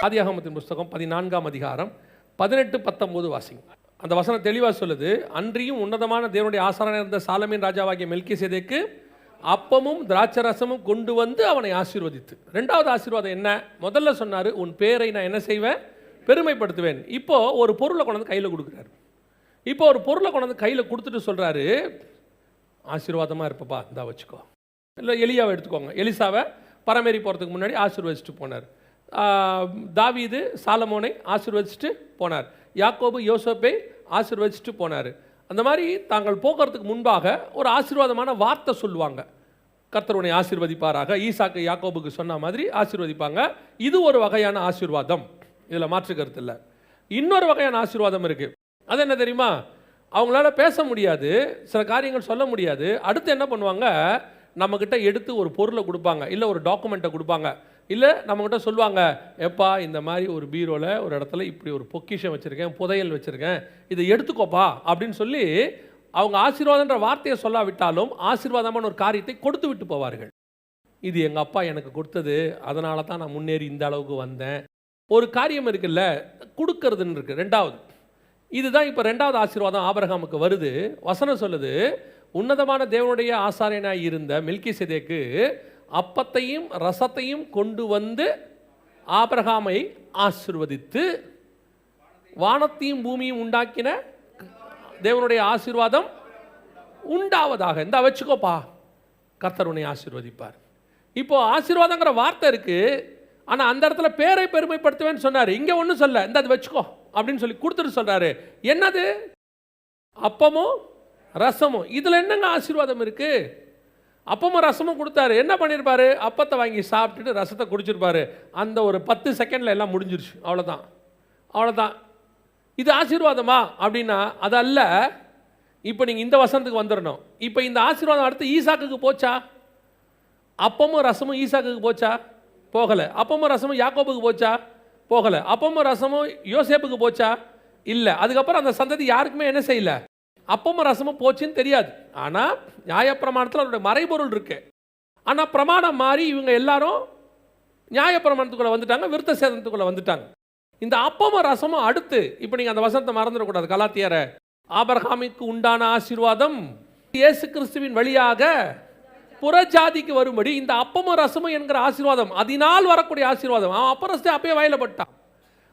ஆதியாகமத்தின் புஸ்தகம் 14ஆம் அதிகாரம் 18-19 வாசிங்க. அந்த வசனம் தெளிவாக சொல்லுது, அன்றியும் உன்னதமான தேவனுடைய ஆசாரனாக இருந்த சாலமீன் ராஜாவாகிய மெல்கிசேதேக்கு அப்பமும் திராட்சரசமும் கொண்டு வந்து அவனை ஆசீர்வதித்து. ரெண்டாவது ஆசீர்வாதம் என்ன? முதல்ல சொன்னார், உன் பேரை நான் என்ன செய்வேன்? பெருமைப்படுத்துவேன். இப்போ ஒரு பொருளை கொண்டாந்து கையில் கொடுக்குறாரு. இப்போ ஒரு பொருளை கொண்டாந்து கையில் கொடுத்துட்டு சொல்கிறாரு, ஆசீர்வாதமாக இருப்பப்பா, இந்தா வச்சுக்கோ. இல்லை எலியாவை எடுத்துக்கோங்க. எலிசாவை பரமேறி போகிறதுக்கு முன்னாடி ஆசீர்வதிச்சுட்டு போனார். தாவீது சாலமோனை ஆசீர்வதிச்சுட்டு போனார். யாக்கோபு யோசேப்பை ஆசீர்வதிச்சுட்டு போனார். அந்த மாதிரி தாங்கள் போகிறதுக்கு முன்பாக ஒரு ஆசீர்வாதமான வார்த்தை சொல்லுவாங்க. கர்த்தர் உன்னை ஆசீர்வதிப்பாராக, ஈசாக்கு யாக்கோபுக்கு சொன்ன மாதிரி ஆசீர்வதிப்பாங்க. இது ஒரு வகையான ஆசீர்வாதம், இதில் மாற்று கருத்து இல்லை. இன்னொரு வகையான ஆசீர்வாதம் இருக்குது. அது என்ன தெரியுமா? அவங்களால பேச முடியாது, சில காரியங்கள் சொல்ல முடியாது. அடுத்து என்ன பண்ணுவாங்க, நம்மக்கிட்ட எடுத்து ஒரு பொருளை கொடுப்பாங்க, இல்லை ஒரு டாக்குமெண்ட்டை கொடுப்பாங்க, இல்லை நம்மக்கிட்ட சொல்லுவாங்க, எப்பா இந்த மாதிரி ஒரு பீரோவில் ஒரு இடத்துல இப்படி ஒரு பொக்கிஷம் வச்சுருக்கேன், புதையல் வச்சுருக்கேன், இதை எடுத்துக்கோப்பா அப்படின்னு சொல்லி அவங்க ஆசீர்வாதன்ற வார்த்தையை சொல்லாவிட்டாலும் ஆசீர்வாதமான ஒரு காரியத்தை கொடுத்து விட்டு போவார்கள். இது எங்கள் அப்பா எனக்கு கொடுத்தது, அதனால தான் நான் முன்னேறி இந்த அளவுக்கு வந்தேன். ஒரு காரியம் இருக்குல்ல, கொடுக்கறதுன்னு இருக்குது. ரெண்டாவது, இதுதான் இப்போ ரெண்டாவது ஆசீர்வாதம் ஆபிரகாமுக்கு வருது. வசனம் சொல்லுது, உன்னதமான தேவனுடைய ஆசாரியனாய் இருந்த மெல்கிசேதேக்கு அப்பத்தையும் ரசத்தையும் கொண்டு வந்து ஆபிரகாமை ஆசீர்வதித்து, வானத்தையும் பூமியும் உண்டாக்கின தேவனுடைய ஆசீர்வாதம் உண்டாவதாக. இந்த வச்சுக்கோப்பா, கர்த்தர் உன்னை ஆசீர்வதிப்பார். இப்போ ஆசீர்வாதங்கிற வார்த்தை இருக்கு, ஆனால் அந்த இடத்துல பேரை பெருமைப்படுத்துவேன்னு சொன்னார். இங்கே ஒன்றும் சொல்ல, இந்த அது வச்சுக்கோ அப்படின்னு சொல்லி கொடுத்துட்டு சொல்றாரு. என்னது? அப்பமும் ரசமும். இதில் என்னங்க ஆசீர்வாதம் இருக்கு? அப்பமும் ரசமும் கொடுத்தாரு. என்ன பண்ணியிருப்பாரு? அப்பத்தை வாங்கி சாப்பிட்டுட்டு ரசத்தை குடிச்சிருப்பாரு. அந்த ஒரு 10 செகண்டில் எல்லாம் முடிஞ்சிருச்சு. அவ்வளோதான். இது ஆசீர்வாதமா அப்படின்னா அதல்ல. இப்போ நீங்கள் இந்த வசனத்துக்கு வந்துடணும். இப்போ இந்த ஆசீர்வாதம் அடுத்து ஈசாக்குக்கு போச்சா? அப்பமும் ரசமும் ஈசாக்குக்கு போச்சா? போகலை. அப்பமும் ரசமும் யாக்கோபுக்கு போச்சா? போகலை. அப்பமும் ரசமும் யோசேப்புக்கு போச்சா? இல்லை. அதுக்கப்புறம் அந்த சந்ததி யாருக்குமே என்ன செய்யல, அப்பமும் ரசமும் போச்சுன்னு தெரியாது. ஆனால் நியாயப்பிரமாணத்தில் அதோட மறைபொருள் இருக்கு. ஆனால் பிரமாணம் மாறி இவங்க எல்லாரும் நியாயப்பிரமாணத்துக்குள்ளே வந்துட்டாங்க, விருத்த சேதனத்துக்குள்ளே வந்துட்டாங்க. இந்த அப்பமும் ரசமும் அடுத்து, இப்போ நீங்கள் அந்த வசனத்தை மறந்துடக்கூடாது. கலாத்தியரை, ஆபிரகாமுக்கு உண்டான ஆசீர்வாதம் இயேசு கிறிஸ்துவின் வழியாக புறஜாதிக்கு வரும்படி இந்த அப்பமும் ரசமும் என்கிற ஆசீர்வாதம், அதனால் வரக்கூடிய ஆசீர்வாதம். அவன் அப்பரஸ்தே அப்பயே வாயில பட்டான்.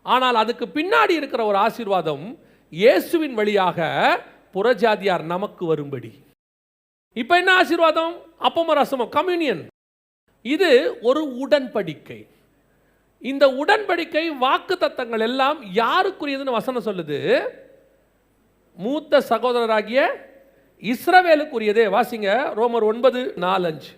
ஆனால் அதுக்கு பின்னாடி இருக்கிற ஒரு ஆசீர்வாதம் இயேசுவின் வழியாக புறஜாதியார் நமக்கு வரும்படி. இப்போ என்ன ஆசீர்வாதம்? அப்பமும் ரசமும், கம்யூனியன். இது ஒரு உடன்படிக்கை. இந்த உடன்படிக்கை வாக்கு தத்தங்கள் எல்லாம் யாருக்குரியதுன்னு வசனம் சொல்லுது? மூத்த சகோதரராகிய இஸ்ரவேலுக்குரியதே. வாசிங்க, ரோமர் 9:4-5.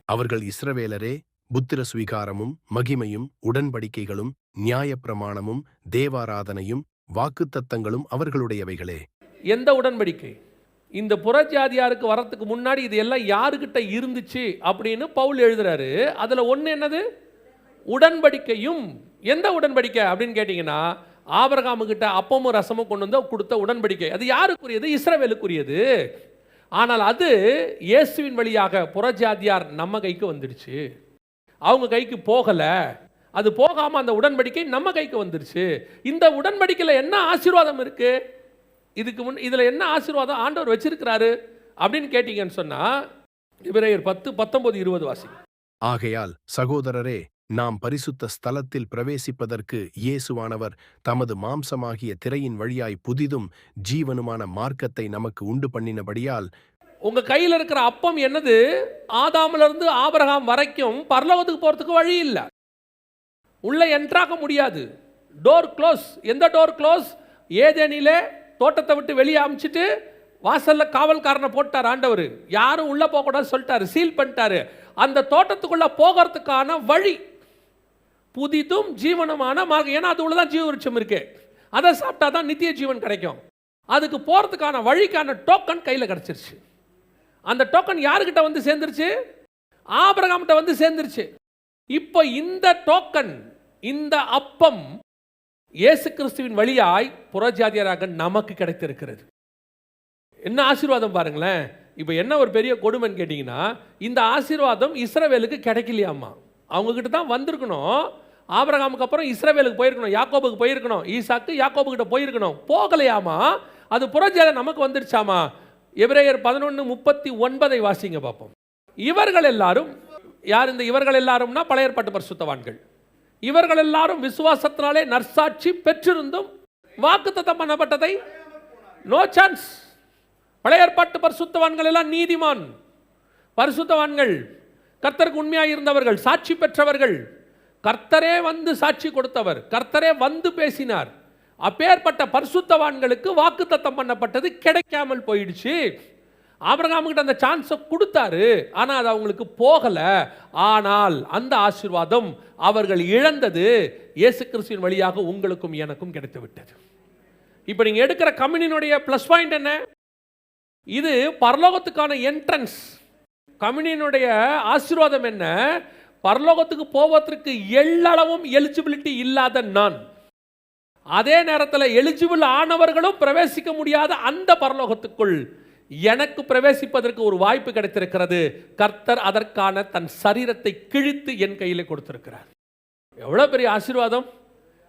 அவர்கள் இஸ்ரவேலரே, புத்திர சுவிகாரமும் மகிமையும் உடன்படிக்கைகளும் நியாயப்பிரமாணமும் தேவாராதனையும் வாக்குத்தத்தங்களும் அவர்களுடையவைகளே. எந்த உடன்படிக்கை? இந்த புறஜாதியாருக்கு வரத்துக்கு முன்னாடி இது எல்லாம் யாருக்கிட்ட இருந்துச்சு அப்படின்னு பவுல் எழுதுறாரு. அதில் ஒன்று என்னது? உடன்படிக்கையும். எந்த உடன்படிக்கை அப்படின்னு கேட்டிங்கன்னா, ஆபிரகாமுக்கிட்ட அப்பமும் ரசமும் கொண்டு வந்து கொடுத்த உடன்படிக்கை. அது யாருக்குரியது? இஸ்ரவேலுக்குரியது. ஆனால் அது இயேசுவின் வழியாக புறஜாதியார் நம்ம கைக்கு வந்துடுச்சு. அவங்க கைக்கு போகலை. அது போகாமல் அந்த உடன்படிக்கை நம்ம கைக்கு வந்துடுச்சு. இந்த உடன்படிக்கையில் என்ன ஆசீர்வாதம் இருக்கு? இதுக்கு இதில் என்ன ஆசீர்வாதம் ஆண்டவர் வச்சிருக்கிறாரு அப்படின்னு கேட்டீங்கன்னு சொன்னால், எபிரேயர் 10:19-20 வாசி. ஆகையால் சகோதரரே, நாம் பரிசுத்த ஸ்தலத்தில் பிரவேசிப்பதற்கு இயேசுவானவர் தமது மாம்சமாகிய திரையின் வழியாய் புதிதும் ஜீவனுமான மார்க்கத்தை நமக்கு உண்டு பண்ணினபடியால். உங்க கையில் இருக்கிற அப்பம் என்னது? ஆதாமிலிருந்து ஆபிரகாம் வரைக்கும் பரலோகத்துக்கு போறதுக்கு வழி இல்லை. உள்ள என்ட்ராக முடியாது. Door close. எந்த டோர் க்ளோஸ்? ஏதேனிலே தோட்டத்தை விட்டு வெளியே அமிச்சிட்டு வாசல்ல காவல்காரனை போட்டார் ஆண்டவர். யாரும் உள்ள போகக்கூடாது சொல்லிட்டாரு, சீல் பண்ணிட்டாரு. அந்த தோட்டத்துக்குள்ள போகிறதுக்கான வழி புதிதும் ஜீவனமான மார்க்கம். ஏன்னா அது உள்ளதான் ஜீவ விருட்சம் இருக்கு. அதை சாப்பிட்டா தான் நித்திய ஜீவன் கிடைக்கும். அதுக்கு போகிறதுக்கான வழிக்கான டோக்கன் கையில் கிடச்சிருச்சு. அந்த டோக்கன் யாருக்கிட்ட வந்து சேர்ந்துருச்சு? ஆபிரகாம்கிட்ட வந்து சேர்ந்துருச்சு. இப்போ இந்த டோக்கன், இந்த அப்பம் இயேசு கிறிஸ்துவின் வழியாய் புறஜாதியராக நமக்கு கிடைத்திருக்கிறது. என்ன ஆசீர்வாதம் பாருங்களேன். இப்போ என்ன ஒரு பெரிய கொடுமைன்னு கேட்டிங்கன்னா, இந்த ஆசீர்வாதம் இஸ்ரவேலுக்கு கிடைக்கலையாமா. அவங்கக்கிட்ட தான் வந்திருக்கணும். ஆபிரகாமுக்கு அப்புறம் இஸ்ரவேலுக்கு போயிருக்கணும், யாக்கோபுக்கு போயிருக்கணும், ஈசாக்கு யாக்கோபுக்கிட்ட போயிருக்கணும், போகலையாமா. அது புறஜாதி நமக்கு வந்துடுச்சாமா. எபிரேயர் 11:39 வாசிங்க பார்ப்போம். இவர்கள் எல்லாரும் யார்? இந்த இவர்கள் எல்லாரும்னா பழைய ஏற்பாட்டு பரிசுத்தவான்கள். இவர்கள் எல்லாரும் விசுவாசத்தினாலே நற்சாட்சி பெற்றிருந்தும் வாக்குத்தத்தம் பண்ணப்பட்டதை நோ சான்ஸ். பழைய ஏற்பாட்டு பரிசுத்தவான்கள் எல்லாம் நீதிமான் பரிசுத்தவான்கள், கர்த்தருக்கு உண்மையாக இருந்தவர்கள், சாட்சி பெற்றவர்கள், கர்த்தரே வந்து சாட்சி கொடுத்தவர், கர்த்தரே வந்து பேசினார். அப்பேற்பட்ட பரிசுத்தவான்களுக்கு வாக்குத்தத்தம் பண்ணப்பட்டது கிடைக்காமல் போயிடுச்சு. ஆபிரகாமுக்கிட்ட அந்த சான்ஸை கொடுத்தாரு, ஆனால் அது அவங்களுக்கு போகல. ஆனால் அந்த ஆசீர்வாதம் அவர்கள் இழந்தது இயேசு கிறிஸ்துவின் வழியாக உங்களுக்கும் எனக்கும் கிடைத்து விட்டது. இப்போ நீங்க எடுக்கிற கம்யூனியனுடைய பிளஸ் பாயிண்ட் என்ன? இது பரலோகத்துக்கான என்ட்ரன்ஸ். கம்யூனியனுடைய ஆசீர்வாதம் என்ன? பரலோகத்துக்கு போவதற்கு எள்ளளவும் எலிஜிபிலிட்டி இல்லாத நான், அதே நேரத்தில் எலிஜிபிள் ஆனவர்களும் பிரவேசிக்க முடியாத அந்த பரலோகத்துக்குள் எனக்கு பிரவேசிப்பதற்கு ஒரு வாய்ப்பு கிடைத்திருக்கிறது. கர்த்தர் அதற்கான தன் சரீரத்தை கிழித்து என் கையில் கொடுத்திருக்கிறார். எவ்வளவு பெரிய ஆசீர்வாதம்!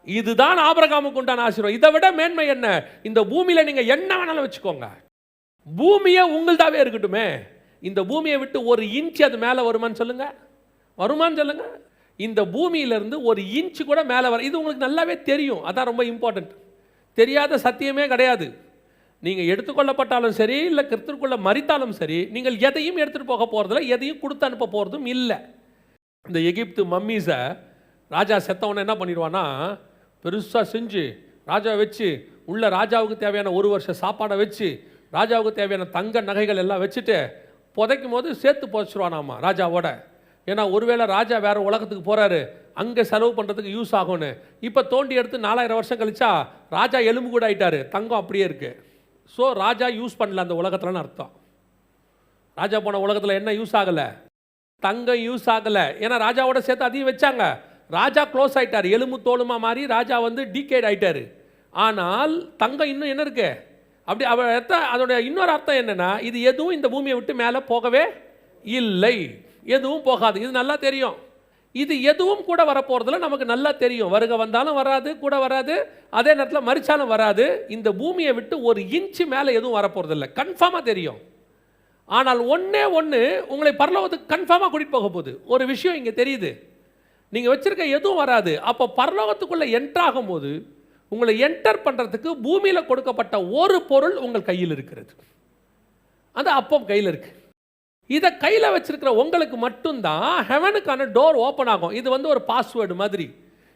இதுதான் ஆபிரகாமுக்கு உண்டான ஆசீர்வாதம். இதை விட மேன்மை என்ன? இந்த பூமியில நீங்க என்ன வேணாலும் வச்சுக்கோங்க, பூமியை உங்கள்தாவே இருக்கட்டுமே, இந்த பூமியை விட்டு ஒரு இன்ச் அது மேலே வருமான்னு சொல்லுங்க, வருமான்னு சொல்லுங்க. இந்த பூமியிலிருந்து ஒரு இன்ச்சு கூட மேலே வர, இது உங்களுக்கு நல்லாவே தெரியும். அதான் ரொம்ப இம்பார்ட்டன்ட். தெரியாத சத்தியமே கிடையாது. நீங்கள் எடுத்துக்கொள்ளப்பட்டாலும் சரி, இல்லை கிறிஸ்துக்குள்ள மரித்தாலும் சரி, நீங்கள் எதையும் எடுத்துகிட்டு போக போகிறதில்ல, எதையும் கொடுத்து அனுப்ப போகிறதும் இல்லை. இந்த எகிப்து மம்மீஸை ராஜா செத்தவனை என்ன பண்ணிடுவான்னா, பெருசாக செஞ்சு ராஜா வச்சு, உள்ள ராஜாவுக்கு தேவையான 1 வருஷ சாப்பாடை வச்சு, ராஜாவுக்கு தேவையான தங்க நகைகள் எல்லாம் வச்சுட்டு புதைக்கும் போது சேர்த்து புதைச்சிருவானாமா ராஜாவோட. ஏன்னா ஒருவேளை ராஜா வேற உலகத்துக்கு போகிறாரு, அங்கே செலவு பண்ணுறதுக்கு யூஸ் ஆகும்னு. இப்போ தோண்டி எடுத்து 4000 வருஷம் கழிச்சா ராஜா எலும்பு கூட ஆயிட்டாரு, தங்கம் அப்படியே இருக்கு. ஸோ ராஜா யூஸ் பண்ணல அந்த உலகத்துலன்னு அர்த்தம். ராஜா போன உலகத்தில் என்ன யூஸ் ஆகலை? தங்கம் யூஸ் ஆகலை. ஏன்னா ராஜாவோட சேர்த்து அதையும் வச்சாங்க. ராஜா க்ளோஸ் ஆயிட்டார், எலும்பு தோலுமா மாறி ராஜா வந்து டீகேட் ஆயிட்டாரு. ஆனால் தங்கம் இன்னும் என்ன இருக்கு? அப்படி அதோட இன்னொரு அர்த்தம் என்னன்னா, இது எதுவும் இந்த பூமியை விட்டு மேலே போகவே இல்லை, எதுவும் போகாது. இது நல்லா தெரியும். இது எதுவும் கூட வரப்போறதுல நமக்கு நல்லா தெரியும். வருக வந்தாலும் வராது, கூட வராது, அதே நேரத்தில் மறிச்சாலும் வராது. இந்த பூமியை விட்டு ஒரு இன்ச்சு மேலே எதுவும் வரப்போறதில்லை, கன்ஃபார்மாக தெரியும். ஆனால் ஒன்னே ஒன்று உங்களை பரலோகத்துக்கு கன்ஃபார்மாக கூட்டிட்டு போக போகுது. ஒரு விஷயம் இங்கே தெரியுது, நீங்கள் வச்சிருக்க எதுவும் வராது. அப்போ பரலோகத்துக்குள்ளே என்ட்ராகும் போது உங்களை என்டர் பண்ணுறதுக்கு பூமியில் கொடுக்கப்பட்ட ஒரு பொருள் உங்கள் கையில் இருக்கிறது. அது அப்பம் கையில் இருக்கு. இதை கையில் வச்சிருக்கிற உங்களுக்கு மட்டும்தான் ஹெவனுக்கான டோர் ஓப்பன் ஆகும். இது வந்து ஒரு பாஸ்வேர்டு மாதிரி,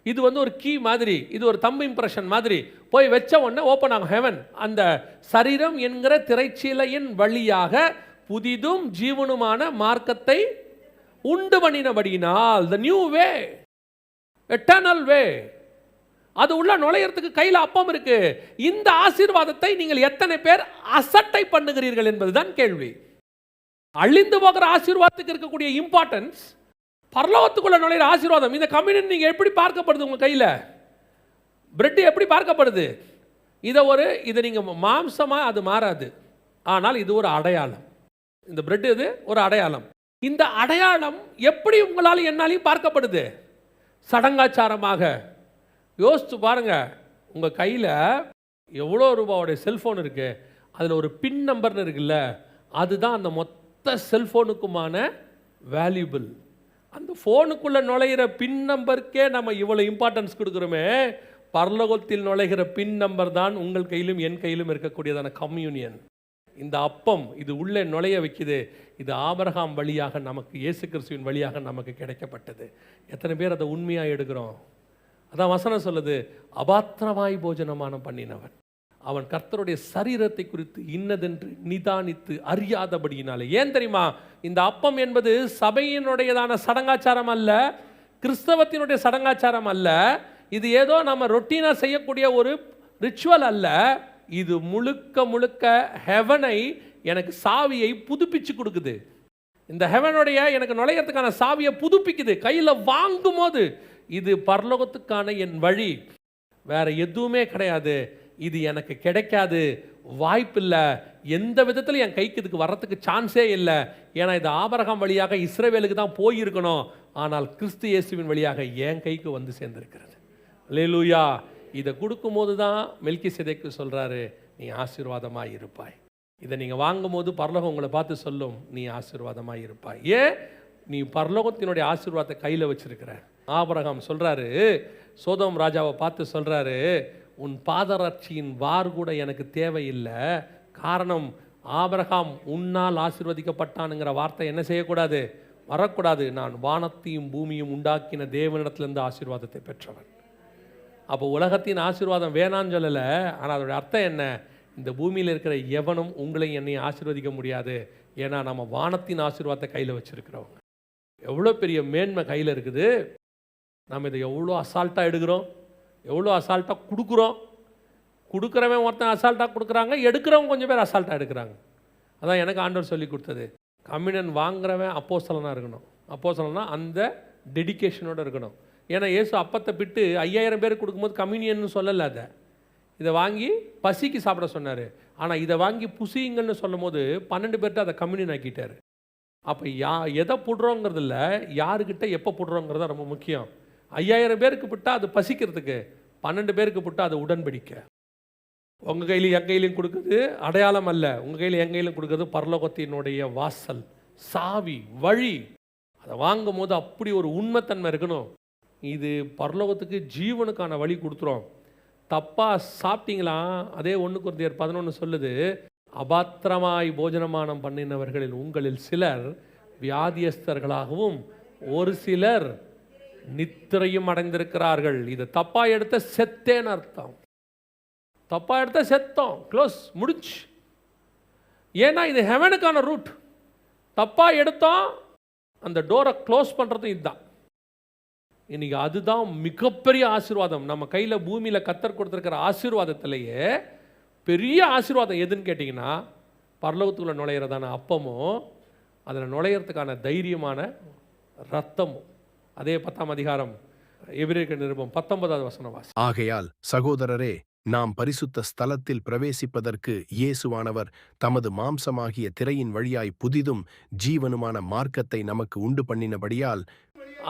இது வந்து ஒரு கீ மாதிரி, இது ஒரு தம்பு இம்ப்ரெஷன் மாதிரி. போய் வச்ச உடனே ஓப்பன் ஆகும் ஹெவன். அந்த சரீரம் என்கிற திரைச்சீலையின் வழியாக புதிதும் ஜீவனுமான மார்க்கத்தை உண்டு பண்ணினபடியினால், த நியூ வே, எட்டர்னல் வே, அது உள்ள நுழையறதுக்கு கையில் அப்பம் இருக்கு. இந்த ஆசீர்வாதத்தை நீங்கள் எத்தனை பேர் அசட்டை பண்ணுகிறீர்கள் என்பதுதான் கேள்வி. அழிந்து போகிற ஆசீர்வாதத்துக்கு இருக்கக்கூடிய இம்பார்ட்டன்ஸ், பரலோகத்துக்குள்ள நுழையிற ஆசீர்வாதம், இந்த கம்யூனியன் நீங்க எப்படி பார்க்கப்படுது? உங்க கையில் பிரெட் எப்படி பார்க்கப்படுது? இதை நீங்க மாம்சமா அது மாறாது, ஆனால் இது ஒரு அடையாளம். இந்த பிரெட் இது ஒரு அடையாளம். இந்த அடையாளம் எப்படி உங்களால் என்னாலையும் பார்க்கப்படுது? சடங்காச்சாரமாக. யோசிச்சு பாருங்க, உங்க கையில் எவ்வளோ ரூபாவுடைய செல்போன் இருக்கு, அதில் ஒரு பின் நம்பர்னு இருக்குல்ல, அதுதான் அந்த மொத்த செல்போனுக்குமான வேல்யூபிள். அந்த ஃபோனுக்குள்ளே நுழைகிற பின் நம்பருக்கே நம்ம இவ்வளோ இம்பார்ட்டன்ஸ் கொடுக்குறோமே, பரலோகத்தில் நுழைகிற பின் நம்பர் தான் உங்கள் கையிலும் என் கையிலும் இருக்கக்கூடியதான கம்யூனியன். இந்த அப்பம் இது உள்ளே நுழைய வைக்குது. இது ஆபிரகாம் வழியாக நமக்கு, இயேசு கிறிஸ்துவின் வழியாக நமக்கு கிடைக்கப்பட்டது. எத்தனை பேர் அதை உண்மையாக எடுக்கிறோம்? அதான் வசனம் சொல்லுது, அபாத்திரமாய் போஜனமானம் பண்ணினவன் அவன் கர்த்தருடைய சரீரத்தை குறித்து இன்னதென்று நிதானித்து அறியாதபடியினாலே. ஏன் தெரியுமா? இந்த அப்பம் என்பது சபையினுடையதான சடங்காச்சாரம் அல்ல, கிறிஸ்தவத்தினுடைய சடங்காச்சாரம் அல்ல, இது ஏதோ நம்ம ரொட்டீனா செய்யக்கூடிய ஒரு ரிச்சுவல் அல்ல. இது முழுக்க முழுக்க ஹெவனை, எனக்கு சாவியை புதுப்பிச்சு கொடுக்குது. இந்த ஹெவனுடைய எனக்கு நுழையறதுக்கான சாவியை புதுப்பிக்குது. கையில் வாங்கும் போது இது பரலோகத்துக்கான என் வழி, வேற எதுவுமே கிடையாது, இது எனக்கு கிடைக்காது, வாய்ப்பில்லை, எந்த விதத்தில் என் கைக்கு இதுக்கு வர்றதுக்கு சான்ஸே இல்லை. ஏன்னா இது ஆபிரகாம் வழியாக இஸ்ரவேலுக்கு தான் போயிருக்கணும். ஆனால் கிறிஸ்து இயேசுவின் வழியாக என் கைக்கு வந்து சேர்ந்திருக்கிறது. அல்லேலூயா. இதை கொடுக்கும்போது தான் மெல்கிசேதேக்கு சொல்கிறாரு, நீ ஆசீர்வாதமாக இருப்பாய். இதை நீங்கள் வாங்கும் போது பரலோகம் உங்களை பார்த்து சொல்லும், நீ ஆசீர்வாதமாக இருப்பாய். ஏன்? நீ பரலோகத்தினுடைய ஆசீர்வாதத்தை கையில் வச்சிருக்கிற. ஆபிரகாம் சொல்கிறாரு, சோதோம் ராஜாவை பார்த்து சொல்கிறாரு, உன் பாதரட்சியின் வார் கூட எனக்கு தேவையில்லை. காரணம், ஆபிரகாம் உன்னால் ஆசீர்வதிக்கப்பட்டானுங்கிற வார்த்தை என்ன செய்யக்கூடாது? வரக்கூடாது. நான் வானத்தையும் பூமியும் உண்டாக்கின தேவனிடத்திலிருந்து ஆசீர்வாதத்தை பெற்றவன். அப்போ உலகத்தின் ஆசீர்வாதம் வேணான்னு சொல்லலை. ஆனால் அதோடைய அர்த்தம் என்ன? இந்த பூமியில் இருக்கிற எவனும் உங்களையும் என்னையும் ஆசீர்வதிக்க முடியாது. ஏன்னா நம்ம வானத்தின் ஆசீர்வாதத்தை கையில் வச்சுருக்கிறவங்க. எவ்வளோ பெரிய மேன்மை கையில் இருக்குது. நம்ம இதை எவ்வளோ அசால்ட்டாக எடுக்கிறோம், எவ்வளோ அசால்ட்டாக கொடுக்குறோம். கொடுக்குறவன் ஒருத்தன் அசால்ட்டாக கொடுக்குறாங்க, எடுக்கிறவங்க கொஞ்சம் பேர் அசால்ட்டாக எடுக்கிறாங்க. அதான் எனக்கு ஆண்டவர் சொல்லி கொடுத்தது. கம்யூனியன் வாங்குறவன் அப்போஸ்தலனாக இருக்கணும். அப்போஸ்தலனா அந்த டெடிகேஷனோடு இருக்கணும். ஏன்னா இயேசு அப்பத்தை பிட்டு 5000 பேருக்கு கொடுக்கும்போது கம்யூனியன்னு சொல்லலை. அதை இதை வாங்கி பசிக்கு சாப்பிட சொன்னார். ஆனால் இதை வாங்கி புசிங்கன்னு சொல்லும் போது 12 பேர்கிட்ட அதை கம்யூனியன் ஆக்கிட்டார். அப்போ எதை போடுறோங்கிறது இல்லை, யாருக்கிட்ட எப்போ போடுறோங்கிறது தான் ரொம்ப முக்கியம். 5000 பேருக்கு விட்டால் அது பசிக்கிறதுக்கு, 12 பேருக்கு விட்டால் அது உடன்படிக்க. உங்கள் கையிலையும் என் கையிலையும் கொடுக்குறது அடையாளம் அல்ல, உங்கள் கையில் என் கையிலும் கொடுக்குறது பரலோகத்தினுடைய வாசல், சாவி, வழி. அதை வாங்கும் போது அப்படி ஒரு உண்மைத்தன்மை இருக்கணும். இது பரலோகத்துக்கு ஜீவனுக்கான வழி கொடுத்துரும். தப்பாக சாப்பிட்டீங்களா? அதே 1 கொரிந்தியர் 11 சொல்லுது, அபாத்திரமாய் போஜனமானம் பண்ணினவர்களில் உங்களில் சிலர் வியாதியஸ்தர்களாகவும் ஒரு சிலர் நித்திரையும் அடைந்திருக்கிறார்கள். இது தப்பாக எடுத்த செத்தேன்னு அர்த்தம். தப்பாக எடுத்த செத்தோம், க்ளோஸ், முடிச்சு. ஏன்னா இது ஹெவனுக்கான ரூட். தப்பாக எடுத்தோம், அந்த டோரை க்ளோஸ் பண்ணுறதும் இதுதான். இன்னைக்கு அதுதான் மிகப்பெரிய ஆசீர்வாதம். நம்ம கையில் பூமியில் கர்த்தர் கொடுத்துருக்கிற ஆசீர்வாதத்திலேயே பெரிய ஆசீர்வாதம் எதுன்னு கேட்டிங்கன்னா, பரலோகத்துக்குள்ளே நுழையிறதான அப்பமும் அதில் நுழையிறதுக்கான தைரியமான ரத்தமும். அதே 10ஆம் அதிகாரம் எபிரேயர் நிருபம் 19வது வசனம் வாசி. ஆகையால் சகோதரரே, நாம் பரிசுத்த ஸ்தலத்தில் பிரவேசிப்பதற்கு இயேசுவானவர் தமது மாம்சமாகிய திரையின் வழியாய் புதிதும் ஜீவனுமான மார்க்கத்தை நமக்கு உண்டு பண்ணினபடியால்,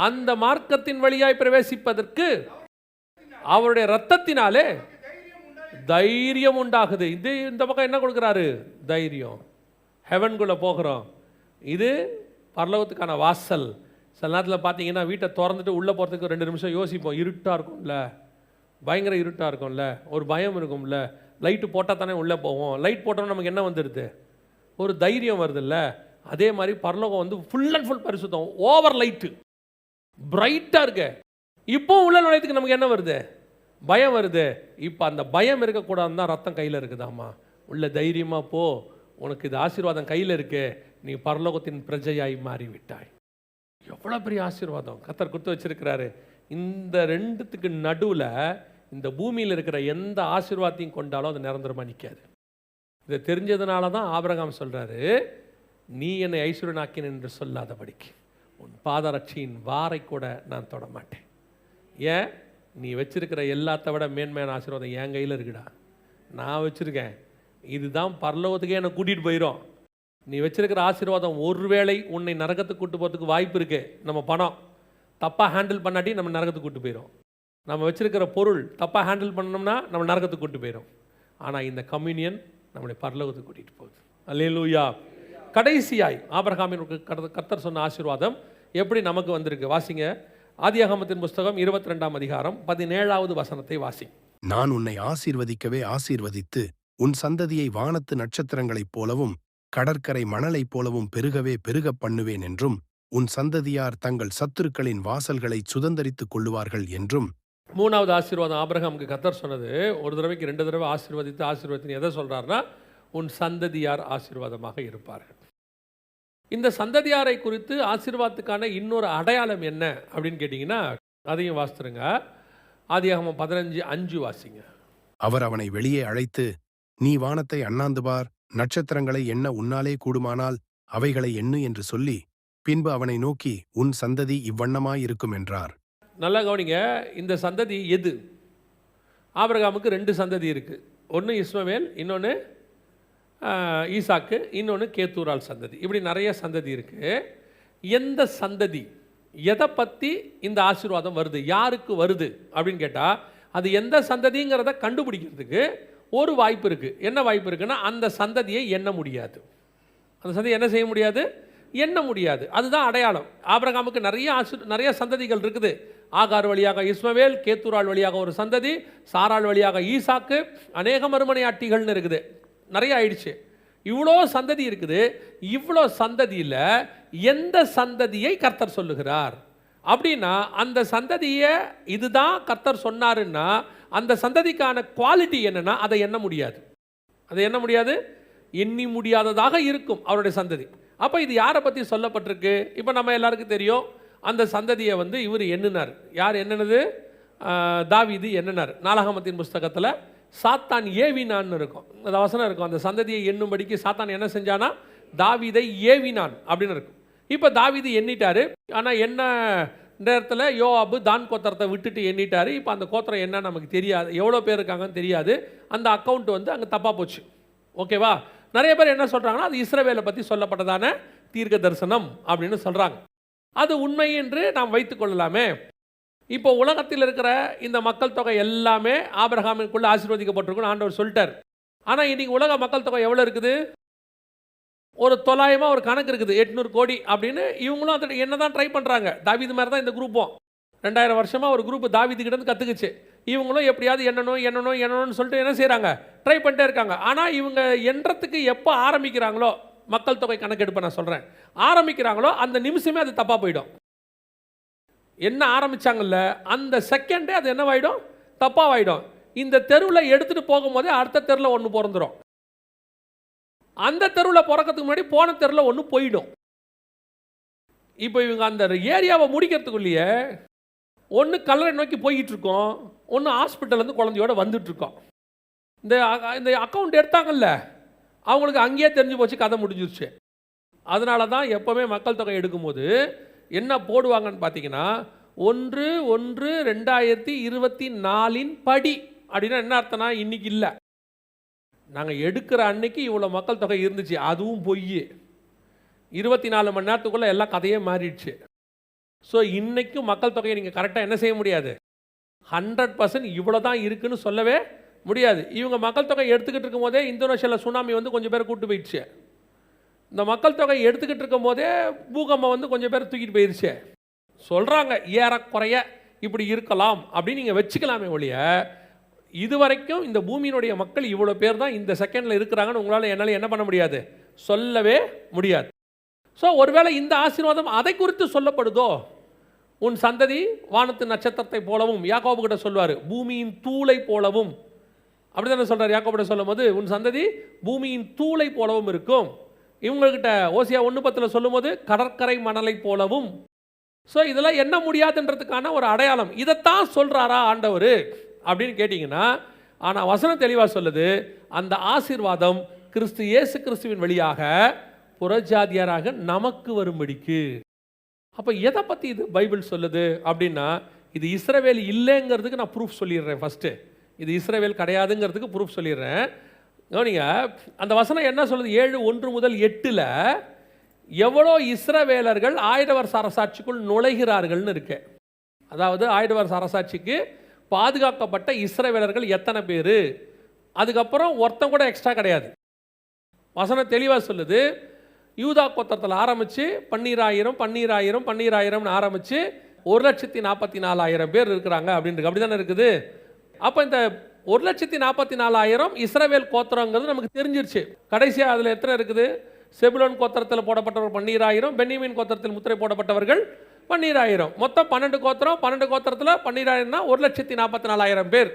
அந்த மார்க்கத்தின் வழியாய் பிரவேசிப்பதற்கு அவருடைய இரத்தத்தினாலே தைரியம் உண்டாகுது. இது இந்த பக்கம் என்ன கொடுக்குறாரு? தைரியம். ஹெவன்குள்ளே போகிறோம். இது பரலோகத்துக்கான வாசல். சில நேரத்தில் பார்த்தீங்கன்னா வீட்டை திறந்துட்டு உள்ளே போகிறதுக்கு 2 நிமிஷம் யோசிப்போம். இருட்டாக இருக்கும்ல, பயங்கர இருட்டாக இருக்கும்ல, ஒரு பயம் இருக்கும்ல. லைட்டு போட்டால் தானே உள்ளே போவோம். லைட் போட்டோம்னா நமக்கு என்ன வந்துடுது? ஒரு தைரியம் வருதுல்ல. அதே மாதிரி பரலோகம் வந்து ஃபுல் அண்ட் ஃபுல் பரிசுத்தம், ஓவர் லைட்டு, பிரைட்டாக இருக்கு. இப்போ உள்ள நுழையத்துக்கு நமக்கு என்ன வருது? பயம் வருது. இப்போ அந்த பயம் இருக்கக்கூடாதுன்னு தான் ரத்தம் கையில் இருக்குதாம்மா. உள்ள தைரியமாக போ, உனக்கு இது ஆசீர்வாதம் கையில் இருக்கு, நீ பரலோகத்தின் பிரஜையாய் மாறிவிட்டாய். எவ்வளோ பெரிய ஆசீர்வாதம் கர்த்தர் கொடுத்து வச்சிருக்கிறாரு. இந்த ரெண்டுத்துக்கு நடுவில் இந்த பூமியில் இருக்கிற எந்த ஆசீர்வாதத்தையும் கொண்டாலும் அது நிரந்தரமாக நிற்காது. இதை தெரிஞ்சதுனால தான் ஆபிரகாம் சொல்கிறாரு, நீ என்னை ஐஸ்வர்யனாக்கின என்று சொல்லாதபடிக்கு உன் பாதரட்சியின் வாரை கூட நான் தொட மாட்டேன். ஏன்? நீ வச்சிருக்கிற எல்லாத்த விட மேன்மையான ஆசீர்வாதம் என் கையில் இருக்குடா, நான் வச்சுருக்கேன். இதுதான் பரலோகத்துக்கே என்னை கூட்டிகிட்டு போயிடும். நீ வச்சிருக்கிற ஆசீர்வாதம் ஒருவேளை உன்னை நரகத்துக்கு கூட்டு போகிறதுக்கு வாய்ப்பு இருக்குது. நம்ம பணம் தப்பாக ஹேண்டில் பண்ணாட்டி நம்ம நரகத்துக்கு கூட்டு போயிடும். நம்ம வச்சிருக்கிற பொருள் தப்பாக ஹேண்டில் பண்ணோம்னா நம்ம நரகத்துக்கு கூட்டு போயிடும். ஆனால் இந்த கம்யூனியன் நம்மளை பரலோகத்துக்கு கூட்டிகிட்டு போகுது. அல்லேலூயா. கடைசியாய் ஆபிரகாமிற்கு கர்த்தர் சொன்ன ஆசீர்வாதம் எப்படி நமக்கு வந்திருக்கு? வாசிங்க. ஆதியாகமத்தின் புஸ்தகம் 22ஆம் அதிகாரம் 17வது வசனத்தை வாசி. நான் உன்னை ஆசீர்வதிக்கவே ஆசீர்வதித்து உன் சந்ததியை வானத்து நட்சத்திரங்களைப் போலவும் கடற்கரை மணலைப் போலவும் பெருகவே பெருகப் பண்ணுவேன் என்றும், உன் சந்ததியார் தங்கள் சத்துருக்களின் வாசல்களை சுதந்தரித்துக் கொள்ளுவார்கள் என்றும். 3வது ஆசீர்வாதம் ஆபிரகாமுக்கு கர்த்தர் சொன்னது. ஒரு தடவைக்கு 2 தடவை ஆசீர்வதித்து எதை சொல்கிறாருன்னா, உன் சந்ததியார் ஆசீர்வாதமாக இருப்பார்கள். இந்த சந்ததியாரை குறித்து ஆசீர்வாதத்துக்கான இன்னொரு அடையாளம் என்ன அப்படின்னு கேட்டிங்கன்னா, அதையும் வாசித்துருங்க. ஆதியாகமம் 15:5 வாசிங்க. அவர் அவனை வெளியே அழைத்து, நீ வானத்தை அண்ணாந்து பார், நட்சத்திரங்களை எண்ண உன்னாலே கூடுமானால் அவைகளை எண்ணு என்று சொல்லி, பின்பு அவனை நோக்கி, உன் சந்ததி இவ்வண்ணமாயிருக்கும் என்றார். நல்லா கவனிங்க. இந்த சந்ததி எது? ஆபிரகாமுக்கு 2 சந்ததி இருக்குது. ஒன்று இஸ்மவேல், இன்னொன்று ஈசாக்கு, இன்னொன்று கேத்தூரால் சந்ததி. இப்படி நிறைய சந்ததி இருக்குது. எந்த சந்ததி எதை பற்றி இந்த ஆசீர்வாதம் வருது, யாருக்கு வருது அப்படின்னு கேட்டால், அது எந்த சந்ததிங்கிறத கண்டுபிடிக்கிறதுக்கு ஒரு வாய்ப்பு இருக்குது. என்ன வாய்ப்பு இருக்குன்னா, அந்த சந்ததியை எண்ண முடியாது. அந்த சந்ததி என்ன செய்ய முடியாது? எண்ண முடியாது. அதுதான் அடையாளம். ஆபிரகாமுக்கு நிறைய சந்ததிகள் இருக்குது. ஆகார் வழியாக இஸ்மவேல், கேத்தூராள் வழியாக ஒரு சந்ததி, சாராள் வழியாக ஈசாக்கு, அநேக மறுமனையாட்டிகள்னு இருக்குது. நிறைய ஆயிடுச்சு. இவ்வளோ சந்ததி இருக்குது. இவ்வளோ சந்ததியில் எந்த சந்ததியை கர்த்தர் சொல்லுகிறார் அப்படின்னா, அந்த சந்ததியை இதுதான் கர்த்தர் சொன்னாருன்னா, அந்த சந்ததிக்கான குவாலிட்டி என்னன்னா, அதை எண்ண முடியாது. அதை எண்ண முடியாது, எண்ணி முடியாததாக இருக்கும் அவருடைய சந்ததி. அப்போ இது யாரை பற்றி சொல்லப்பட்டிருக்கு? இப்போ நம்ம எல்லாருக்கும் தெரியும், அந்த சந்ததியை இவர் எண்ணினார். யார் எண்ணினது? தாவீது எண்ணினார். நாளாகமத்தின் புஸ்தகத்தில் சாத்தான் ஏவினான்னு இருக்கும், அந்த வசனம் இருக்கும். அந்த சந்ததியை எண்ணும்படிக்கு சாத்தான் என்ன செஞ்சானா, தாவீதை ஏவினான் அப்படின்னு இருக்கும். இப்போ தாவீது எண்ணிட்டாரு. ஆனால் என்ன நேரத்தில் யோவாபு தான் கோத்திரத்தை விட்டுட்டு எண்ணிட்டாரு. இப்போ அந்த கோத்திரம் என்ன நமக்கு தெரியாது, எவ்வளோ பேர் இருக்காங்கன்னு தெரியாது. அந்த அக்கௌண்ட் அங்கே தப்பாக போச்சு. ஓகேவா? நிறைய பேர் என்ன சொல்கிறாங்கன்னா, அது இஸ்ரவேலை பற்றி சொல்லப்பட்டதான தீர்க்க தரிசனம் அப்படின்னு சொல்கிறாங்க. அது உண்மை என்று நாம் வைத்துக்கொள்ளலாமே. இப்போ உலகத்தில் இருக்கிற இந்த மக்கள் தொகை எல்லாமே ஆபிரகாமிற்குள்ள ஆசீர்வதிக்கப்பட்டிருக்குன்னு ஆண்டவர் சொல்லிட்டார். ஆனால் இன்றைக்கி உலக மக்கள் தொகை எவ்வளோ இருக்குது? ஒரு 900 ஒரு கணக்கு இருக்குது, 800 கோடி அப்படின்னு. இவங்களும் அதை என்ன தான் ட்ரை பண்ணுறாங்க. தாவீது மாதிரி தான் இந்த குரூப்பும் 2000 வருஷமாக ஒரு குரூப் தாவீது கிட்ட கற்றுக்குச்சு. இவங்களும் எப்படியாவது எண்ணணும்னு சொல்லிட்டு என்ன செய்கிறாங்க, ட்ரை பண்ணிட்டே இருக்காங்க. ஆனால் இவங்க எண்ணறதுக்கு எப்போ ஆரம்பிக்கிறாங்களோ, மக்கள் தொகை கணக்கெடுப்பை நான் சொல்கிறேன், ஆரம்பிக்கிறாங்களோ அந்த நிமிஷமே அது தப்பாக போயிடும். என்ன ஆரம்பித்தாங்கல்ல அந்த செகண்டே அது என்னவாயிடும், தப்பாவாயிடும். இந்த தெருவில் எடுத்துகிட்டு போகும்போதே அடுத்த தெருவில் ஒன்று பிறந்துடும். அந்த தெருவில் பிறக்கிறதுக்கு முன்னாடி போன தெருவில் ஒன்று போயிடும். இப்போ இவங்க அந்த ஏரியாவை முடிக்கிறதுக்குள்ளேயே ஒன்று கல்லறை நோக்கி போய்கிட்டு இருக்கோம், ஒன்று ஹாஸ்பிட்டல்லேருந்து குழந்தையோட வந்துட்டுருக்கோம். இந்த அக்கௌண்ட் எடுத்தாங்கல்ல, அவங்களுக்கு அங்கேயே தெரிஞ்சு போச்சு, கதை முடிஞ்சிருச்சு. அதனால தான் எப்போவுமே மக்கள் தொகை எடுக்கும்போது என்ன போடுவாங்கன்னு பார்த்தீங்கன்னா, 1/1/2024 படி அப்படின்னா என்ன அர்த்தம்னா, இன்றைக்கி இல்லை, நாங்கள் எடுக்கிற அன்னைக்கு இவ்வளோ மக்கள் தொகை இருந்துச்சு, அதுவும் பொய். 24 மணி நேரத்துக்குள்ளே எல்லா கதையே மாறிடுச்சு. ஸோ இன்றைக்கும் மக்கள் தொகையை நீங்கள் கரெக்டாக என்ன செய்ய முடியாது, 100% இவ்வளோ தான் இருக்குன்னு சொல்லவே முடியாது. இவங்க மக்கள் தொகை எடுத்துக்கிட்டு இருக்கும் போதே இந்தோனேஷியாவில் சுனாமி கொஞ்சம் பேர் கூப்பிட்டு போயிடுச்சு. இந்த மக்கள் தொகை எடுத்துக்கிட்டு இருக்கும் போதே பூகம்பம் கொஞ்சம் பேர் தூக்கிட்டு போயிடுச்சு. சொல்கிறாங்க ஏறக்குறைய இப்படி இருக்கலாம் அப்படின்னு நீங்கள் வச்சுக்கலாமே ஒழிய, இதுவரைக்கும் இந்த பூமியினுடைய மக்கள் இவ்வளோ பேர் தான் இந்த செகண்டில் இருக்கிறாங்கன்னு உங்களால் என்னால் என்ன பண்ண முடியாது, சொல்லவே முடியாது. ஸோ ஒருவேளை இந்த ஆசீர்வாதம் அதை குறித்து சொல்லப்படுதோ, உன் சந்ததி வானத்து நட்சத்திரத்தை போலவும், யாக்கோபு கிட்ட சொல்வார் பூமியின் தூளை போலவும், அப்படி தானே சொல்கிறார் யாக்கோபு சொல்லும் போது, உன் சந்ததி பூமியின் தூளை போலவும் இருக்கும். இவங்கக்கிட்ட ஓசியா 1:10 சொல்லும் போது கடற்கரை மணலை போலவும். ஸோ இதெல்லாம் என்ன முடியாதுன்றதுக்கான ஒரு அடையாளம். இதைத்தான் சொல்கிறாரா ஆண்டவர் அப்படின்னு கேட்டிங்கன்னா, ஆனால் வசனம் தெளிவாக சொல்லுது, அந்த ஆசீர்வாதம் இயேசு கிறிஸ்துவின் வழியாக புறஜாதியாராக நமக்கு வரும்படிக்கு. அப்போ எதை பற்றி இது பைபிள் சொல்லுது அப்படின்னா, இது இஸ்ரவேல் இல்லைங்கிறதுக்கு நான் ப்ரூஃப் சொல்லிடுறேன். ஃபஸ்ட்டு இது இஸ்ரவேல் கிடையாதுங்கிறதுக்கு ப்ரூஃப் சொல்லிடுறேன். கவனிங்க, அந்த வசனம் என்ன சொல்லுது, 7:1-8 எவ்வளோ இஸ்ரவேலர்கள் 1000 வருஷ அரசாட்சிக்குள் நுழைகிறார்கள்னு இருக்கு. அதாவது 1000 வருஷ அரசாட்சிக்கு பாதுகாக்கப்பட்ட இஸ்ரவேலர்கள் எத்தனை பேர், அதுக்கப்புறம் ஒருத்தன் கூட எக்ஸ்ட்ரா கிடையாது. வசனம் தெளிவாக சொல்லுது, யூதா கோத்திரத்தில் ஆரம்பித்து 12,000 ஆரம்பித்து 1,44,000 பேர் இருக்கிறாங்க அப்படின்னு அப்படி தானே இருக்குது. அப்போ இந்த 1,44,000 இஸ்ரவேல் கோத்திரங்கிறது நமக்கு தெரிஞ்சிருச்சு. கடைசியாக அதில் எத்தனை இருக்குது, செபுலோன் கோத்திரத்தில் போடப்பட்டவர்கள் 12,000, பென்னியமின் கோத்திரத்தில் முத்திரை போடப்பட்டவர்கள் 12,000, மொத்தம் 12 கோத்திரம். 12 கோத்திரத்தில் 12,000னா 1,44,000 பேர்.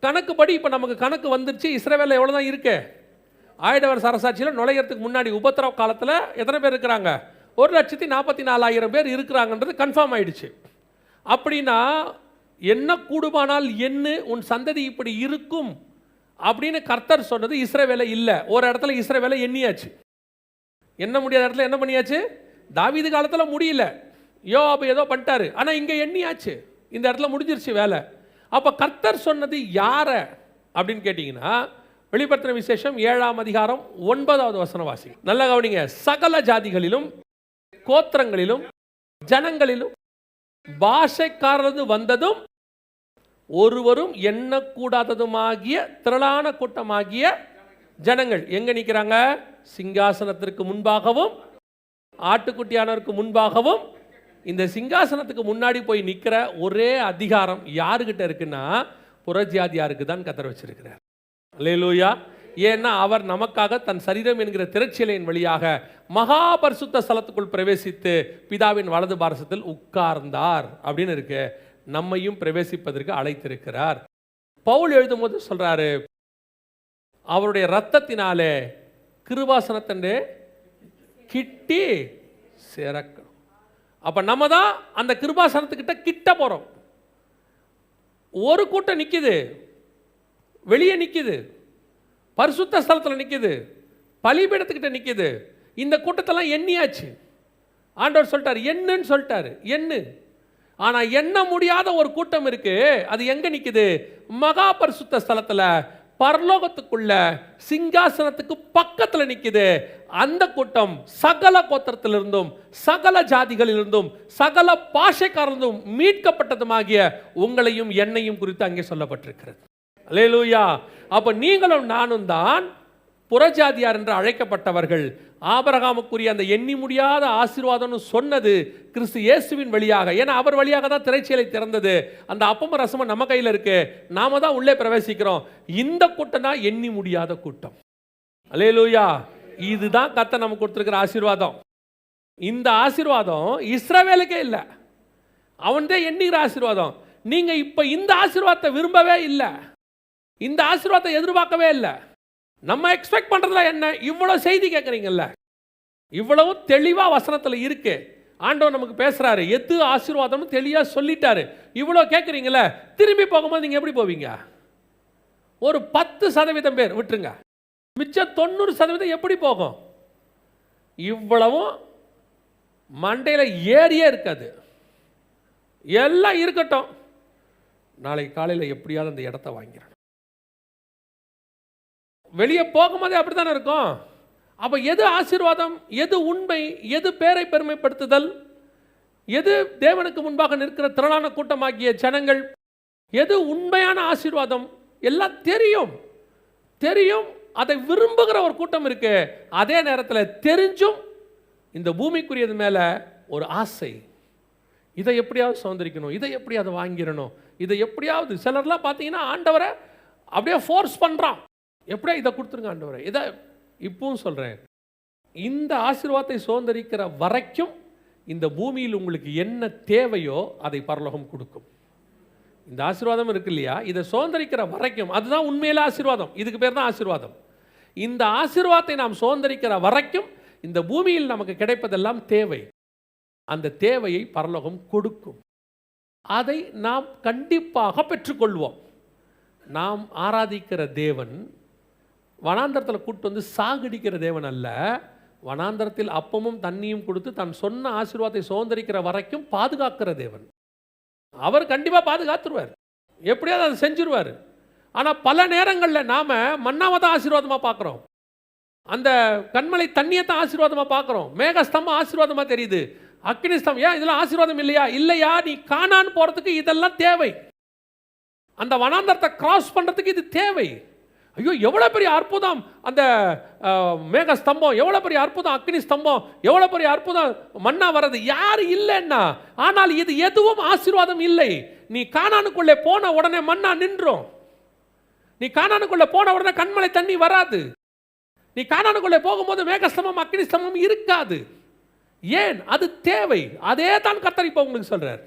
கணக்குப்படி இப்போ நமக்கு கணக்கு வந்துருச்சு, இஸ்ரவேலில் எவ்வளோ தான் இருக்கு. 1000 வருஷ அரசாட்சியில் நுழையிறதுக்கு முன்னாடி உபத்திரவ காலத்தில் எத்தனை பேர் இருக்கிறாங்க, 1,44,000 பேர் இருக்கிறாங்கன்றது கன்ஃபார்ம் ஆயிடுச்சு. அப்படின்னா என்ன கூடுமானால் என்ன உன் சந்ததி இப்படி இருக்கும் அப்படின்னு கர்த்தர் சொன்னது இஸ்ரவேலை இல்லை. ஒரு இடத்துல இஸ்ரவேலை எண்ணியாச்சு, என்ன முடியாத இடத்துல என்ன பண்ணியாச்சு, தாவீது காலத்தில் முடியல, யோவாபு ஏதோ பண்ணிட்டாரு, ஆனால் இங்கே எண்ணியாச்சு, இந்த இடத்துல முடிஞ்சிருச்சு வேலை. அப்போ கர்த்தர் சொன்னது யாரை அப்படின்னு கேட்டிங்கன்னா, வெளிப்படுத்தின விசேஷம் 7ஆம் அதிகாரம் 9வது வசனம் வாசி. நல்ல கவனிங்க, சகல ஜாதிகளிலும் கோத்திரங்களிலும் ஜனங்களிலும் பாஷைக்காரது வந்ததும் ஒருவரும் எண்ணக்கூடாததுமாகிய திரளான கூட்டமாகிய ஜனங்கள் எங்க நிற்கிறாங்க? சிங்காசனத்திற்கு முன்பாகவும் ஆட்டுக்குட்டியானவருக்கு முன்பாகவும். இந்த சிங்காசனத்துக்கு முன்னாடி போய் நிற்கிற ஒரே அதிகாரம் யாருக்கிட்ட இருக்குன்னா புறஜாதியாருக்கு தான் கர்த்தர் வச்சிருக்கிறார். அல்லேலூயா. ஏன்னா அவர் நமக்காக தன் சரீரம் என்கிற திரைச்சீலையின் வழியாக மகா பரிசுத்த ஸ்தலத்துக்குள் பிரவேசித்து பிதாவின் வலது பாரசத்தில் உட்கார்ந்தார் அப்படின்னு இருக்கு. நம்மையும் பிரவேசிப்பதற்கு அழைத்திருக்கிறார். பவுல் எழுதும்போது சொல்றாரு, அவருடைய இரத்தத்தினாலே கிருபாசனத்தண்டே கிட்டி சேரக்கணும். அப்ப நம்ம தான் அந்த கிருபாசனத்துக்கிட்ட கிட்ட போறோம். ஒரு கூட்டம் நிக்குது, வெளியே நிக்குது, பரிசுத்த ஸ்தலத்தில் நிக்குது, பலிபீடத்துக்கிட்ட நிக்குது. இந்த கூட்டத்தெல்லாம் எண்ணியாச்சு. ஆண்டவர் சொல்லிட்டாரு, என்னன்னு சொல்லிட்டாரு, எண்ணு. ஆனா எண்ண முடியாத ஒரு கூட்டம் இருக்கு. அது எங்க நிக்குது? மகா பரிசுத்த ஸ்தலத்துல, பரலோகத்துக்குள்ள சிங்காசனத்துக்கு பக்கத்துல நிக்குது. அந்த கூட்டம் சகல கோத்திரத்திலிருந்தும் சகல ஜாதிகளிலிருந்தும் சகல பாஷைக்காரர்களும் மீட்கப்பட்டதுமாகிய உங்களையும் என்னையும் குறித்து அங்கே சொல்லப்பட்டிருக்கிறது. அல்லேலூயா. அப்ப நீங்களும் நானும் தான் புறஜாதியார் என்று அழைக்கப்பட்டவர்கள். ஆபிரகாமுக்குரிய அந்த எண்ணி முடியாத ஆசீர்வாதம்னு சொன்னது கிறிஸ்து இயேசுவின் வழியாக. ஏன்னா அவர் வழியாக தான் திரைச்சீலை திறந்தது. அந்த அப்பமும் ரசமும் நம்ம கையில் இருக்கு. நாம தான் உள்ளே பிரவேசிக்கிறோம். இந்த கூட்டம் தான் எண்ணி முடியாத கூட்டம். அல்லேலூயா. இதுதான் கர்த்தர் நமக்கு கொடுத்திருக்கிற ஆசீர்வாதம். இந்த ஆசீர்வாதம் இஸ்ரவேலுக்கே இல்லை, அவன் தான் எண்ணிக்கிற ஆசீர்வாதம். நீங்க இப்ப இந்த ஆசீர்வாதத்தை விரும்பவே இல்லை, இந்த ஆசீர்வாதத்தை எதிர்பார்க்கவே இல்லை. நம்ம எக்ஸ்பெக்ட் பண்றதுல என்ன? இவ்வளவு செய்தி கேட்குறீங்கல்ல, இவ்வளவு தெளிவா வசனத்தில் இருக்கு. ஆண்டவர் நமக்கு பேசுறாரு, எது ஆசீர்வாதம்னு தெளிவா சொல்லிட்டாரு. இவ்வளவு கேட்குறீங்கல்ல, திரும்பி போகும்போது நீங்க எப்படி போவீங்க? ஒரு 10% பேர் விட்டுருங்க, மிச்சம் 90% எப்படி போகும்? இவ்வளவும் மண்டையில் ஏறியே இருக்காது. எல்லாம் இருக்கட்டும், நாளைக்கு காலையில் எப்படியாவது அந்த இடத்த வாங்கிறேன். வெளியே போகும்போதே அப்படித்தானே இருக்கும். அப்ப எது ஆசீர்வாதம், எது உண்மை, எது பேரை பெருமைப்படுத்துதல், எது தேவனுக்கு முன்பாக நிற்கிற திரளான கூட்டமாகிய ஜனங்கள், எது உண்மையான ஆசீர்வாதம் எல்லாம் தெரியும். தெரியும், அதை விரும்புகிற ஒரு கூட்டம் இருக்கு. அதே நேரத்தில் தெரிஞ்சும் இந்த பூமிக்குரியது மேல ஒரு ஆசை, இதை எப்படியாவது சுதந்திரிக்கணும், இதை எப்படியாவது வாங்கிடணும், இதை எப்படியாவது. சிலர்லாம் பார்த்தீங்கன்னா ஆண்டவரை அப்படியே ஃபோர்ஸ் பண்றான், எப்படியா இதை கொடுத்துருங்க ஆண்டவரே. இதை இப்பவும் சொல்கிறேன், இந்த ஆசீர்வாதத்தை சுதந்திரிக்கிற வரைக்கும் இந்த பூமியில் உங்களுக்கு என்ன தேவையோ அதை பரலோகம் கொடுக்கும். இந்த ஆசீர்வாதம் இருக்கு இல்லையா, இதை சுதந்திரிக்கிற வரைக்கும் அதுதான் உண்மையில ஆசீர்வாதம். இதுக்கு பேர் தான் ஆசீர்வாதம். இந்த ஆசீர்வாதத்தை நாம் சுதந்திரிக்கிற வரைக்கும் இந்த பூமியில் நமக்கு கிடைப்பதெல்லாம் தேவை. அந்த தேவையை பரலோகம் கொடுக்கும். அதை நாம் கண்டிப்பாக பெற்றுக்கொள்வோம். நாம் ஆராதிக்கிற தேவன் வனாந்தரத்தில் கூட்டு வந்து சாகடிக்கிற தேவன் அல்ல. வனாந்தரத்தில் அப்பமும் தண்ணியும் கொடுத்து தன் சொன்ன ஆசீர்வாதத்தை சுதந்திரிக்கிற வரைக்கும் பாதுகாக்கிற தேவன். அவர் கண்டிப்பாக பாதுகாத்துருவார், எப்படியாவது அதை செஞ்சிருவார். ஆனால் பல நேரங்களில் நாம் மன்னாவை தான் ஆசீர்வாதமாக பார்க்குறோம், அந்த கண்மலை தண்ணியை தான் ஆசீர்வாதமாக பார்க்குறோம், மேகஸ்தம்பம் ஆசீர்வாதமாக தெரியுது, அக்னிஸ்தம். ஏன் இதெல்லாம் ஆசீர்வாதம் இல்லையா? இல்லையா, நீ கானான் போகிறதுக்கு இதெல்லாம் தேவை. அந்த வனாந்தரத்தை கிராஸ் பண்ணுறதுக்கு இது தேவை. ஐயோ எவ்வளோ பெரிய அற்புதம் அந்த மேக ஸ்தம்பம், எவ்வளோ பெரிய அற்புதம் அக்னி ஸ்தம்பம், எவ்வளோ பெரிய அற்புதம் மன்னா வர்றது. யார் இல்லைன்னா, ஆனால் இது எதுவும் ஆசீர்வாதம் இல்லை. நீ கானானுக்குள்ளே போன உடனே மன்னா நின்றோம். நீ கானானுக்குள்ளே போன உடனே கண்மலை தண்ணி வராது. நீ கானானுக்குள்ளே போகும்போது மேகஸ்தம்பம் அக்னி ஸ்தம்பம் இருக்காது. ஏன்? அது தேவை. அதே தான் கர்த்தர் இப்போ உங்களுக்கு சொல்றார்.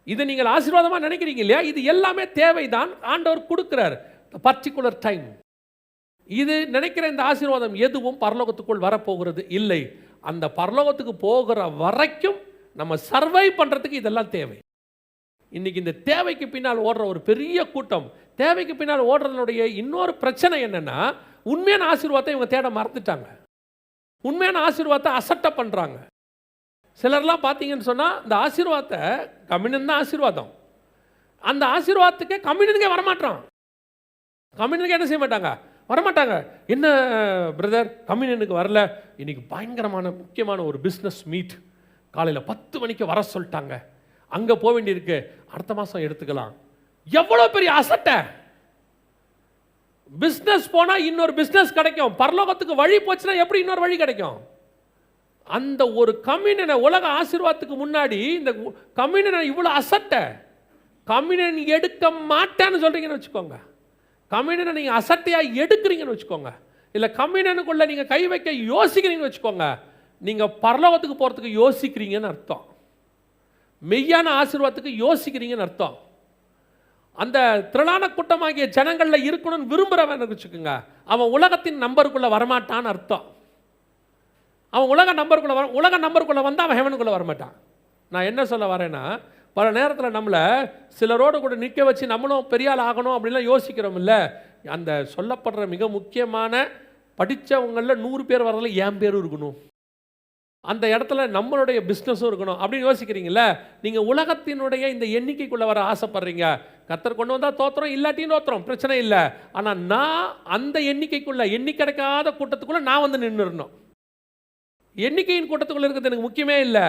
இதை நீங்கள் ஆசீர்வாதமாக நினைக்கிறீங்க இல்லையா, இது எல்லாமே தேவைதான். ஆண்டவர் கொடுக்கிறார் பர்டிகுலர் டைம். இது நினைக்கிற இந்த ஆசீர்வாதம் எதுவும் பரலோகத்துக்குள் வரப்போகிறது இல்லை. அந்த பரலோகத்துக்கு போகிற வரைக்கும் நம்ம சர்வை பண்றதுக்கு இதெல்லாம் தேவை. இன்னைக்கு இந்த தேவைக்கு பின்னால் ஓடுற ஒரு பெரிய கூட்டம், தேவைக்கு பின்னால் ஓடுறதுனுடைய இன்னொரு பிரச்சனை என்னன்னா, உண்மையான ஆசீர்வாதத்தை இவங்க தேட மறந்துட்டாங்க. உண்மையான ஆசீர்வாதத்தை அசட்டை பண்றாங்க. சிலர்லாம் பார்த்தீங்கன்னு சொன்னா, இந்த ஆசீர்வாதத்தை கம்யூனியன் தான் ஆசீர்வாதம், அந்த ஆசீர்வாதத்துக்கே கம்யூனியனுக்கே வரமாட்டான். கம்யூனியனுக்கு என்ன செய்ய மாட்டாங்க, வரமாட்டாங்க. என்ன பிரதர் கம்யூனியனுக்கு வரல, இன்னைக்கு பயங்கரமான முக்கியமான ஒரு பிஸ்னஸ் மீட், காலையில் 10 மணிக்கு வர சொல்லிட்டாங்க, அங்கே போக வேண்டியிருக்கு, அடுத்த மாதம் எடுத்துக்கலாம். எவ்வளோ பெரிய அசட்டை! பிஸ்னஸ் போனால் இன்னொரு பிஸ்னஸ் கிடைக்கும், பரலோகத்துக்கு வழி போச்சுன்னா எப்படி இன்னொரு வழி கிடைக்கும்? அந்த ஒரு கம்யூனியனை, உலக ஆசீர்வாதத்துக்கு முன்னாடி இந்த கம்யூனியனை இவ்வளோ அசட்டை. கம்யூனியன் எடுக்க மாட்டேன்னு சொல்கிறீங்கன்னு வச்சுக்கோங்க, கம்யூனியனை நீங்கள் அசட்டையாக எடுக்கிறீங்கன்னு வச்சுக்கோங்க, இல்லை கம்யூனியனுக்குள்ளே நீங்கள் கை வைக்க யோசிக்கிறீங்கன்னு வச்சுக்கோங்க, நீங்கள் பரலோகத்துக்கு போகிறதுக்கு யோசிக்கிறீங்கன்னு அர்த்தம். மெய்யான ஆசீர்வாதத்துக்கு யோசிக்கிறீங்கன்னு அர்த்தம். அந்த திரளான கூட்டமாகிய ஜனங்களில் இருக்கணும்னு விரும்புகிறவன் வச்சுக்கோங்க, அவன் உலகத்தின் நம்பருக்குள்ளே வரமாட்டான்னு அர்த்தம். அவன் உலக நம்பருக்குள்ளே வந்தால் அவன் ஹெவனுக்குள்ளே வரமாட்டான். நான் என்ன சொல்ல வரேன்னா, பல நேரத்தில் நம்மளை சிலரோடு கூட நிற்க வச்சு நம்மளும் பெரிய ஆள் ஆகணும் அப்படின்லாம் யோசிக்கிறோம் இல்லை. அந்த சொல்லப்படுற மிக முக்கியமான படித்தவங்களில் 100 பேர் வரதில் என் பேரும் இருக்கணும், அந்த இடத்துல நம்மளுடைய பிஸ்னஸும் இருக்கணும் அப்படின்னு யோசிக்கிறீங்கள. நீங்கள் உலகத்தினுடைய இந்த எண்ணிக்கைக்குள்ளே வர ஆசைப்படுறீங்க. கர்த்தர் கொண்டு வந்தால் தோத்திரம், இல்லாட்டியும் தோத்திரம், பிரச்சனை இல்லை. ஆனால் நான் அந்த எண்ணிக்கைக்குள்ளே, எண்ணி கிடைக்காத கூட்டத்துக்குள்ளே நான் வந்து நின்றுடணும். எண்ணிக்கையின் கூட்டத்துக்குள்ளே இருக்கிறது எனக்கு முக்கியமே இல்லை.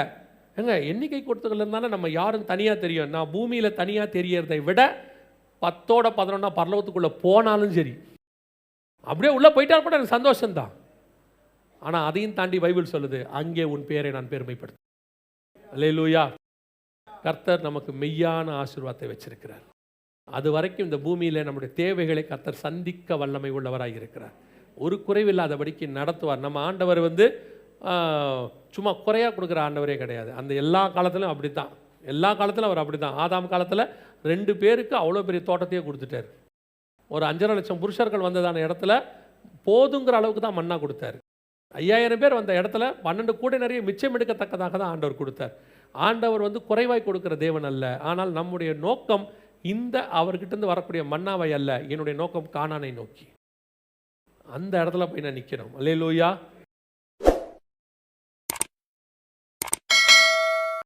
ஏங்க, எண்ணிக்கை கூட்டத்துக்குள்ளே இருந்தாலும் நம்ம யாரும் தனியாக தெரியும். நான் பூமியில் தனியாக தெரியறதை விட 10ஓட 11 பரலோகத்துக்குள்ளே போனாலும் சரி, அப்படியே உள்ளே போயிட்டா கூட எனக்கு சந்தோஷம்தான். ஆனால் அதையும் தாண்டி பைபிள் சொல்லுது, அங்கே உன் பேரை நான் பெருமைப்படுத்த. அல்லேலூயா. கர்த்தர் நமக்கு மெய்யான ஆசீர்வாதத்தை வச்சிருக்கிறார். அது வரைக்கும் இந்த பூமியில் நம்முடைய தேவைகளை கர்த்தர் சந்திக்க வல்லமை உள்ளவராக இருக்கிறார். ஒரு குறைவில்லாதபடிக்கு நடத்துவார். நம்ம ஆண்டவர் வந்து சும்மா குறையாக கொடுக்குற ஆண்டவரே கிடையாது. அந்த எல்லா காலத்திலும் அப்படி தான், எல்லா காலத்திலும் அவர் அப்படி தான். ஆதாம் காலத்தில் 2 பேருக்கு அவ்வளோ பெரிய தோட்டத்தையே கொடுத்துட்டார். ஒரு 5.5 லட்சம் புருஷர்கள் வந்ததான இடத்துல போதுங்கிற அளவுக்கு தான் மன்னா கொடுத்தார். 5000 பேர் வந்த இடத்துல 12 கூட நிறைய மிச்சம் எடுக்கத்தக்கதாக தான் ஆண்டவர் கொடுத்தார். ஆண்டவர் வந்து குறைவாய் கொடுக்குற தேவன் அல்ல. ஆனால் நம்முடைய நோக்கம் இந்த அவர்கிட்டருந்து வரக்கூடிய மன்னாவை அல்ல, என்னுடைய நோக்கம் கானானை நோக்கி. அந்த இடத்துல போய் நான் நிற்கிறோம். அல்லேலூயா.